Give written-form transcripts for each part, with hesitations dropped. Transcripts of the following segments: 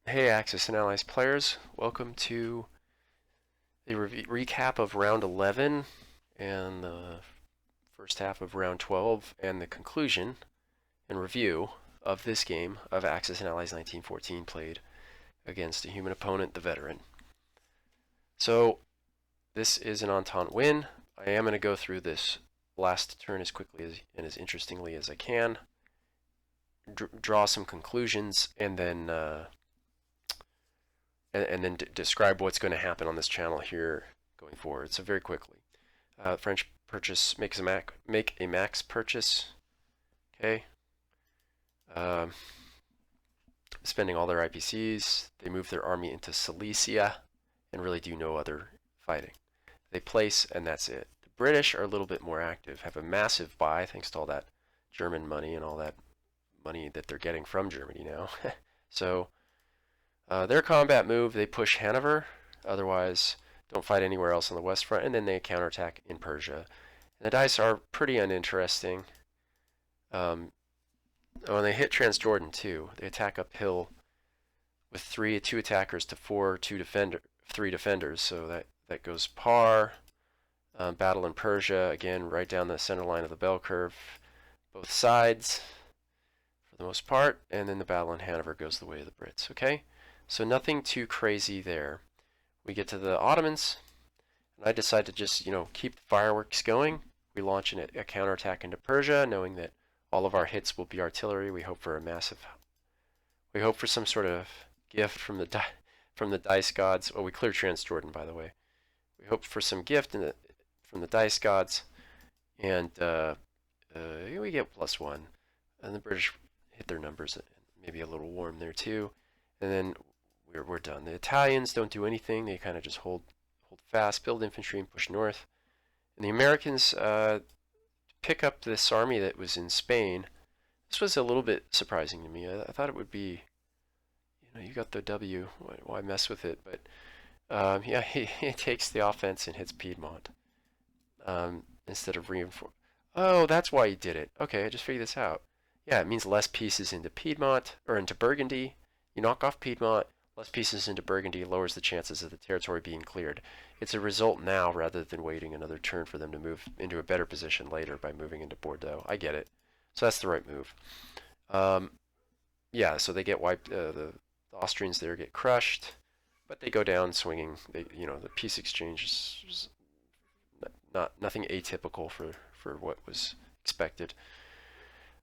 Hey Axis and Allies players, welcome to the recap of round 11 and the first half of round 12 and the conclusion and review of this game of Axis and Allies 1914 played against a human opponent, the Veteran. So this is an Entente win. I am going to go through this last turn as quickly and as interestingly as I can, draw some conclusions, and then describe what's going to happen on this channel here going forward. So very quickly, French purchase make a max purchase. Okay, um, spending all their IPCs. They move their army into Silesia and really do no other fighting. They place and that's it. The British are a little bit more active, have a massive buy thanks to all that German money and all that money that they're getting from Germany now. So their combat move, they push Hanover, otherwise don't fight anywhere else on the west front, and then they counterattack in Persia. And the dice are pretty uninteresting. When they hit Transjordan too, they attack uphill with two attackers to three defenders, so that goes par. Battle in Persia, again, right down the center line of the bell curve, both sides for the most part, and then the battle in Hanover goes the way of the Brits, okay? So nothing too crazy there. We get to the Ottomans, and I decide to just, keep the fireworks going. We launch a counterattack into Persia, knowing that all of our hits will be artillery. We hope for some sort of gift from the dice gods. Oh, we cleared Transjordan, by the way. We hope for some gift from the dice gods, and we get +1. And the British hit their numbers, maybe a little warm there too. And then we're done. The Italians don't do anything. They kind of just hold fast, build infantry, and push north. And the Americans pick up this army that was in Spain. This was a little bit surprising to me. I thought it would be, you got the W. Why mess with it? But yeah, he takes the offense and hits Piedmont instead of reinforce. Oh, that's why he did it. Okay, I just figured this out. Yeah, it means less pieces into Piedmont or into Burgundy. You knock off Piedmont, less pieces into Burgundy lowers the chances of the territory being cleared. It's a result now rather than waiting another turn for them to move into a better position later by moving into Bordeaux. I get it. So that's the right move. Yeah, so they get wiped. The Austrians there get crushed, but they go down swinging. The peace exchange is nothing atypical for what was expected.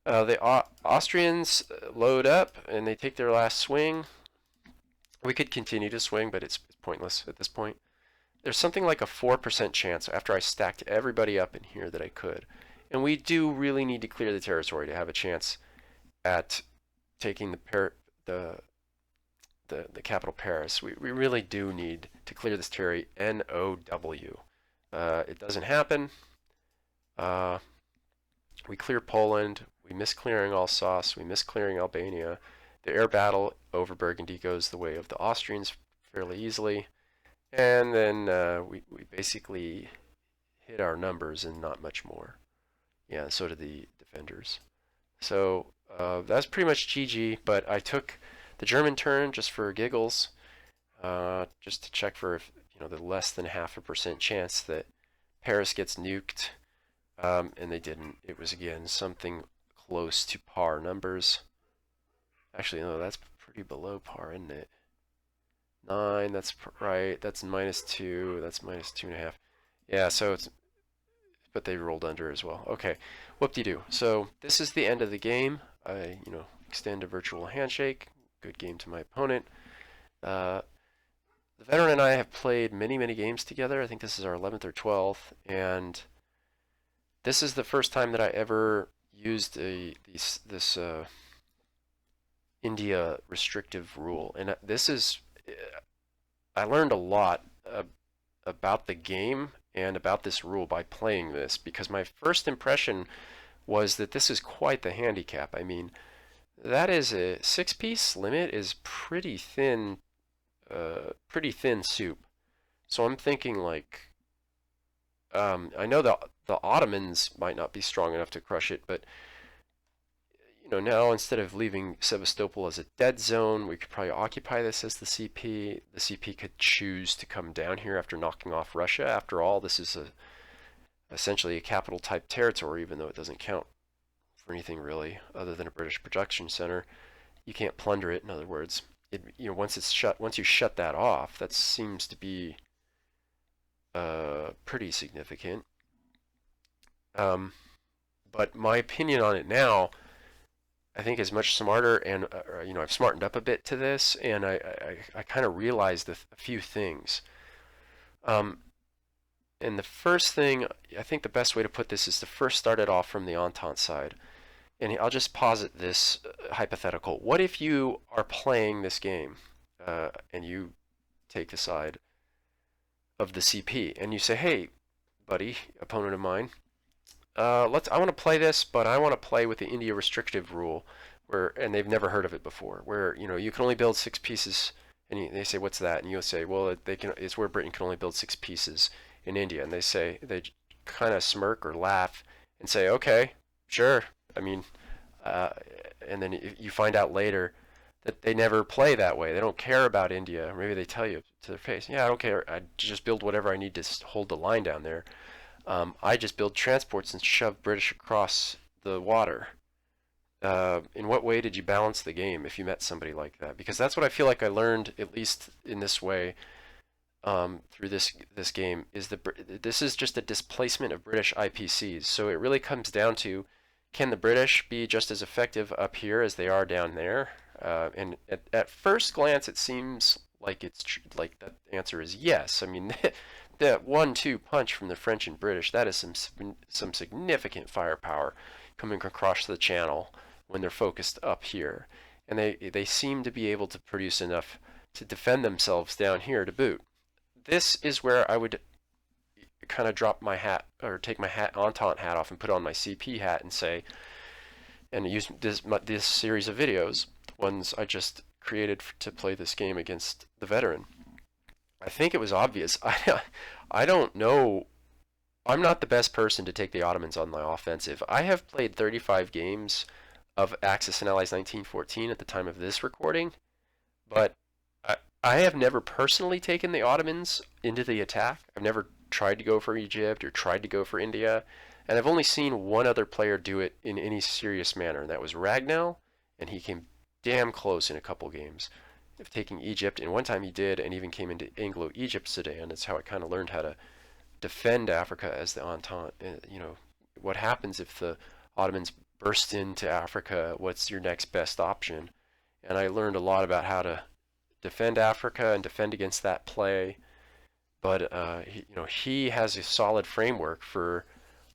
The Austrians load up and they take their last swing. We could continue to swing, but it's pointless at this point. There's something like a 4% chance after I stacked everybody up in here that I could. And we do really need to clear the territory to have a chance at taking the capital Paris. We really do need to clear this territory, N-O-W. It doesn't happen. We clear Poland. We miss clearing Alsace. We miss clearing Albania. The air battle over Burgundy goes the way of the Austrians fairly easily. And then we basically hit our numbers and not much more. Yeah, so did the defenders. So that's pretty much GG, but I took the German turn just for giggles, just to check for the less than 0.5% chance that Paris gets nuked, and they didn't. It was, again, something close to par numbers. Actually, no, that's pretty below par, isn't it? 9, that's right. That's -2. That's -2.5. Yeah, so but they rolled under as well. Okay, whoop-de-doo. So this is the end of the game. I, extend a virtual handshake. Good game to my opponent. The Veteran and I have played many, many games together. I think this is our 11th or 12th, and this is the first time that I ever used this India restrictive rule, and I learned a lot about the game and about this rule by playing this, because my first impression was that this is quite the handicap. I mean, that is a 6-piece limit is pretty thin soup. So I'm thinking, like, I know the Ottomans might not be strong enough to crush it, but now instead of leaving Sevastopol as a dead zone, we could probably occupy this as the CP. The CP could choose to come down here after knocking off Russia. After all, this is essentially a capital type territory, even though it doesn't count for anything really other than a British production center. You can't plunder it, in other words. Once you shut that off, that seems to be pretty significant. But my opinion on it now, I think, is much smarter, and I've smartened up a bit to this, and I kind of realized a few things. And the first thing, I think the best way to put this is to first start it off from the Entente side. And I'll just posit this hypothetical. What if you are playing this game and you take the side of the CP and you say, hey, buddy, opponent of mine, I want to play this, but I want to play with the India restrictive rule, and they've never heard of it before, where you can only build 6 pieces, and they say, what's that? And you'll say, well, it's where Britain can only build 6 pieces in India, and they kind of smirk or laugh and say, okay, sure. I mean, and then you find out later that they never play that way. They don't care about India. Or maybe they tell you to their face, yeah, I don't care. I just build whatever I need to hold the line down there. I just build transports and shove British across the water. In what way did you balance the game if you met somebody like that? Because that's what I feel like I learned, at least in this way, through this game, is this is just a displacement of British IPCs. So it really comes down to, can the British be just as effective up here as they are down there? And at first glance, it seems like like that answer is yes. I mean, that 1-2 punch from the French and British, that is some significant firepower coming across the channel when they're focused up here, and they seem to be able to produce enough to defend themselves down here to boot. This is where I would kind of drop my hat, or take my Entente hat off and put on my CP hat and say, and use this series of videos, ones I just created to play this game against the veteran. I think it was obvious. I don't know. I'm not the best person to take the Ottomans on the offensive. I have played 35 games of Axis and Allies 1914 at the time of this recording, but I have never personally taken the Ottomans into the attack. I've never tried to go for Egypt or tried to go for India, and I've only seen one other player do it in any serious manner, and that was Ragnall, and he came damn close in a couple games of taking Egypt, and one time he did, and even came into Anglo-Egypt Sudan. That's how I kind of learned how to defend Africa as the Entente. What happens if the Ottomans burst into Africa? What's your next best option? And I learned a lot about how to defend Africa and defend against that play. But he has a solid framework for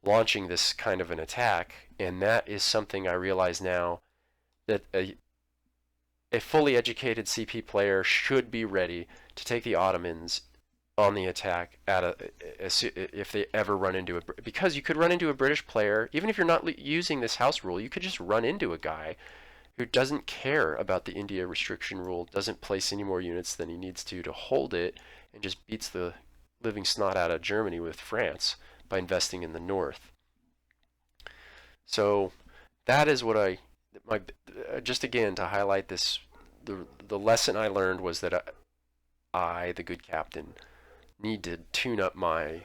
launching this kind of an attack, and that is something I realize now, that a fully educated CP player should be ready to take the Ottomans on the attack if they ever run into because you could run into a British player, even if you're not using this house rule, you could just run into a guy who doesn't care about the India restriction rule, doesn't place any more units than he needs to hold it, and just beats the living snot out of Germany with France by investing in the north. So that is what just again to highlight this, the lesson I learned was that I, the good captain, need to tune up my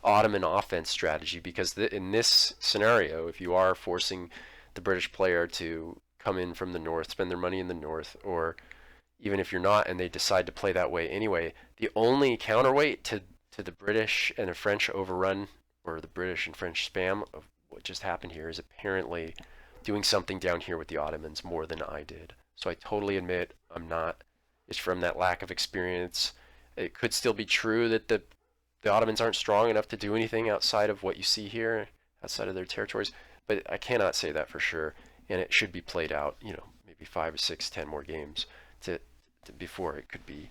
Ottoman offense strategy, because in this scenario, if you are forcing the British player to come in from the north, spend their money in the north, or even if you're not and they decide to play that way anyway, the only counterweight to the British and the French overrun, or the British and French spam of what just happened here, is apparently doing something down here with the Ottomans more than I did. So I totally admit I'm not. It's from that lack of experience. It could still be true that the Ottomans aren't strong enough to do anything outside of what you see here, outside of their territories, but I cannot say that for sure, and it should be played out, maybe 5 or 6, 10 more games before it could be,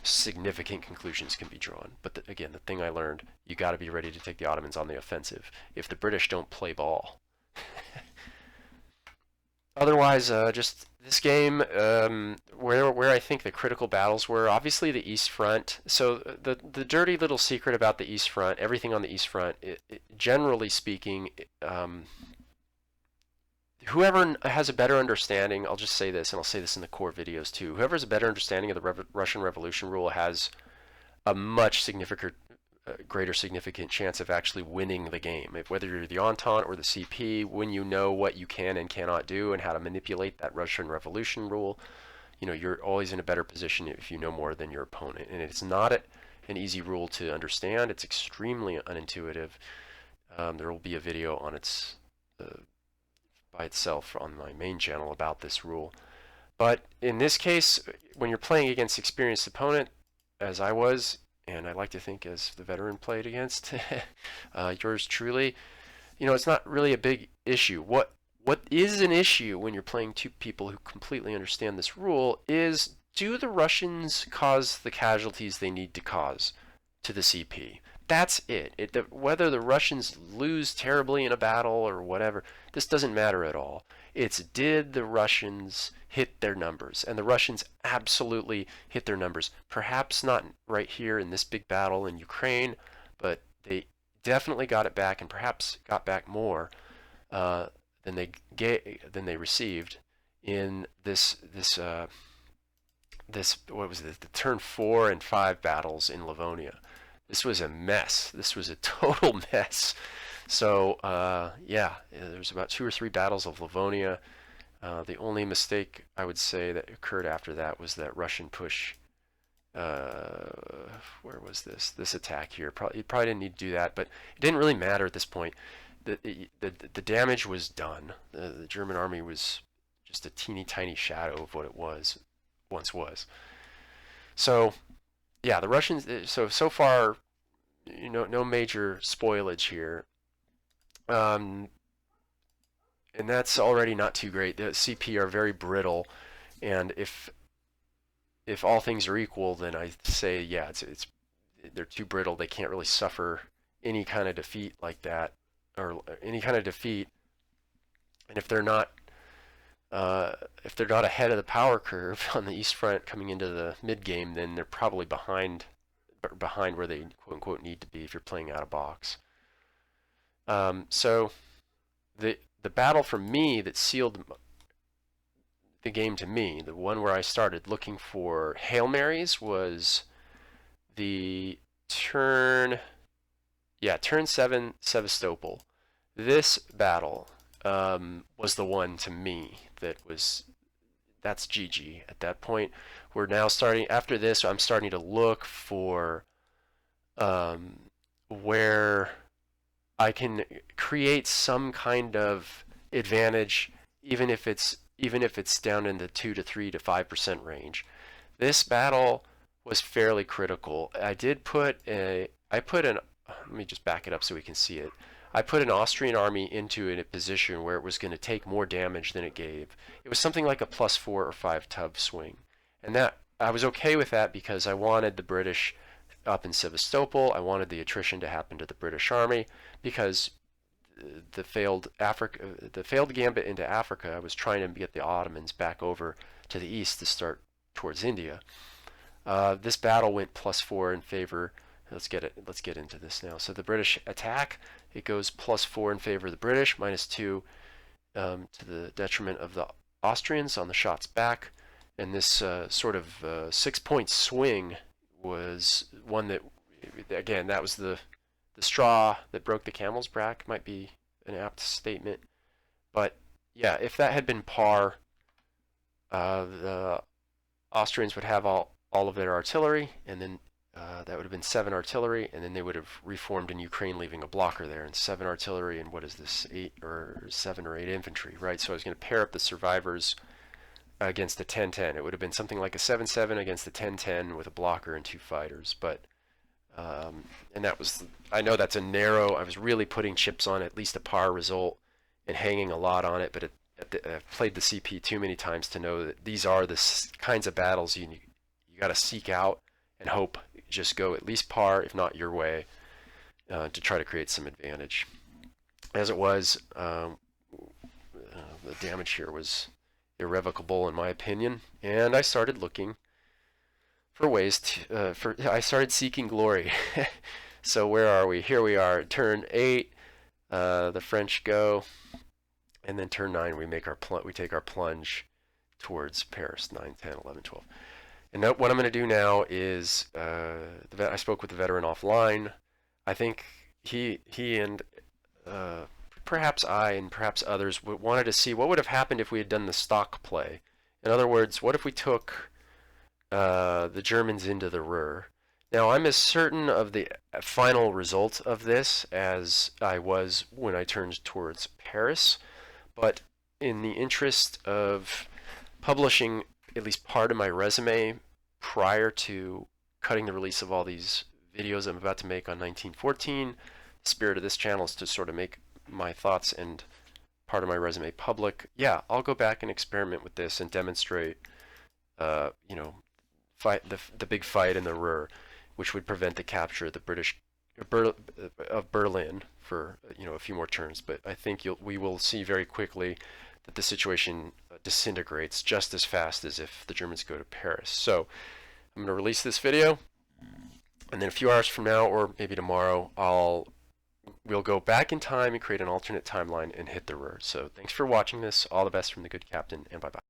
significant conclusions can be drawn. But again, the thing I learned, you got to be ready to take the Ottomans on the offensive if the British don't play ball. Otherwise, just this game, where I think the critical battles were, obviously the East Front. So the dirty little secret about the East Front, everything on the East Front, generally speaking, whoever has a better understanding, I'll just say this, and I'll say this in the core videos too. Whoever has a better understanding of the Russian Revolution rule has a much greater significant chance of actually winning the game. Whether you're the Entente or the CP, when you know what you can and cannot do and how to manipulate that Russian Revolution rule, you're always in a better position if you know more than your opponent. And it's not an easy rule to understand. It's extremely unintuitive. There will be a video on its by itself on my main channel about this rule. But in this case, when you're playing against experienced opponent, as I was, and I like to think as the veteran played against yours truly, it's not really a big issue. What is an issue when you're playing two people who completely understand this rule is, do the Russians cause the casualties they need to cause to the CP? That's it. Whether the Russians lose terribly in a battle or whatever, this doesn't matter at all. It's, did the Russians hit their numbers? And the Russians absolutely hit their numbers. Perhaps not right here in this big battle in Ukraine, but they definitely got it back, and perhaps got back more than they received in this what was it, the turn 4 and 5 battles in Livonia. This was a mess. This was a total mess. So yeah, there's about 2 or 3 battles of Livonia. The only mistake I would say that occurred after that was that Russian push. Where was this attack here? You probably didn't need to do that, but it didn't really matter at this point. The damage was done. The German army was just a teeny tiny shadow of what it once was. So yeah, the Russians. So far, no major spoilage here, and that's already not too great. The CP are very brittle, and if all things are equal, then I say yeah, they're too brittle. They can't really suffer any kind of defeat like that, or any kind of defeat. And if they're not ahead of the power curve on the East Front coming into the mid game, then they're probably behind where they quote unquote need to be if you're playing out of box. So the battle for me that sealed the game to me, the one where I started looking for Hail Marys, was the turn 7 Sevastopol. This battle was the one to me that's GG at that point. We're now starting, after this, I'm starting to look for where I can create some kind of advantage, even if it's down in the 2 to 3 to 5% range. This battle was fairly critical. Let me just back it up so we can see it. I put an Austrian army into a position where it was going to take more damage than it gave. It was something like a +4 or 5 tub swing. And that I was okay with that because I wanted the British up in Sevastopol. I wanted the attrition to happen to the British army, because the failed gambit into Africa, I was trying to get the Ottomans back over to the east to start towards India. This battle went +4 in favor. Let's get into this now. So the British attack, it goes +4 in favor of the British, -2 to the detriment of the Austrians on the shots back. And this sort of 6-point swing was one that, again, that was the straw that broke the camel's back, might be an apt statement. But yeah, if that had been par, the Austrians would have all of their artillery, and then that would have been 7 artillery, and then they would have reformed in Ukraine, leaving a blocker there, and 7 artillery, and what is this, 7 or 8 infantry, right? So I was going to pair up the survivors against the 10-10. It would have been something like a 7-7 against the 10-10 with a blocker and 2 fighters. But and that was, I know that's a narrow, I was really putting chips on at least a par result and hanging a lot on it, but I've played the CP too many times to know that these are the kinds of battles you got to seek out and hope just go at least par, if not your way, to try to create some advantage. As it was, the damage here was irrevocable in my opinion, and I started looking for ways to, I started seeking glory. So where are we? Here we are, turn 8, the French go. and then turn 9 we take our plunge towards Paris, 9, 10, 11, 12. And what I'm going to do now is, I spoke with the veteran offline. I think he and perhaps I and perhaps others wanted to see what would have happened if we had done the stock play. In other words, what if we took the Germans into the Ruhr? Now, I'm as certain of the final result of this as I was when I turned towards Paris, but in the interest of publishing at least part of my resume prior to cutting the release of all these videos I'm about to make on 1914, the spirit of this channel is to sort of make my thoughts and part of my resume public. Yeah, I'll go back and experiment with this and demonstrate, fight the big fight in the Ruhr, which would prevent the capture of the British of Berlin for a few more turns. But I think we will see very quickly that the situation disintegrates just as fast as if the Germans go to Paris. So I'm going to release this video, and then a few hours from now, or maybe tomorrow, we'll go back in time and create an alternate timeline and hit the Ruhr. So thanks for watching this. All the best from the good captain, and bye-bye.